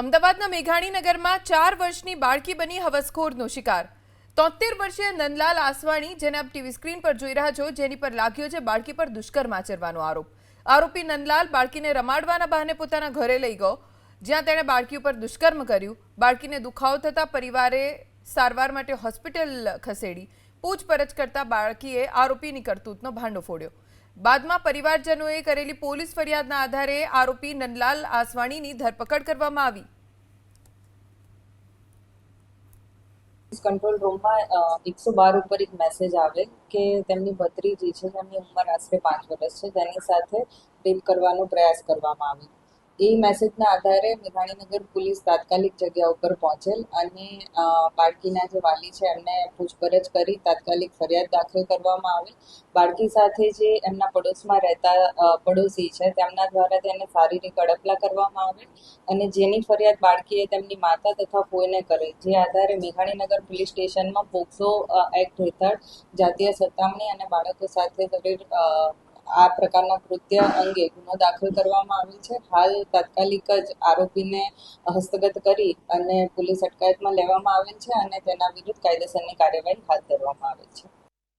અમદાવાદના મેઘાણીનગરમાં 4 વર્ષની બાળકી બની હવસખોરનો શિકાર। 73 વર્ષીય નંદલાલ આસવાણી, જેને આપ ટીવી સ્ક્રીન પર જોઈ રહ્યા છો, જેની પર લાગ્યો છે બાળકી પર દુષ્કર્મ આચરવાનો આરોપ। આરોપી નંદલાલ બાળકીને રમાડવાના બહાને પોતાના ઘરે લઈ ગયો, જ્યાં તેણે બાળકી ઉપર દુષ્કર્મ કર્યું। બાળકીને દુખાવો થતા પરિવારે સારવાર માટે હોસ્પિટલ ખસેડી। પૂછપરછ કરતા બાળકીએ આરોપીની કરતૂતનો ભાંડો ફોડ્યો। બાદમાં પરિવારજનોએ કરેલી પોલીસ ફરિયાદના આધારે આરોપી નંદલાલ આસવાણીની ધરપકડ કરવામાં આવી। કંટ્રોલ રૂમમાં 112 ઉપર એક મેસેજ આવે કે તેમની ભત્રીજી છે, જેમની ઉંમર આશરે 5 વર્ષ છે, તેની સાથે રેપ કરવાનો પ્રયાસ કરવામાં આવ્યો। એ મેસેજના આધારે મેઘાણીનગર પોલીસ તાત્કાલિક જગ્યા ઉપર પહોંચેલ અને બાળકીના જે વાલી છે એમને પૂછપરછ કરી તાત્કાલિક ફરિયાદ દાખલ કરવામાં આવી। બાળકી સાથે જે એમના પડોશમાં રહેતા પડોશી છે તેમના દ્વારા તેને શારીરિક અડપલા કરવામાં આવે અને જેની ફરિયાદ બાળકીએ તેમની માતા તથા ફોઈને કરી, જે આધારે મેઘાણીનગર પોલીસ સ્ટેશનમાં પોક્સો એક્ટ હેઠળ જાતીય સતામણી અને બાળકો સાથે કરેલ આ પ્રકારના કૃત્ય અંગે ગુનો દાખલ કરવામાં આવેલ છે। હાલ તાત્કાલિક જ આરોપીને હસ્તગત કરી અને પોલીસ અટકાયતમાં લેવામાં આવેલ છે અને તેના વિરુદ્ધ કાયદેસરની કાર્યવાહી હાથ ધરવામાં આવેલ છે।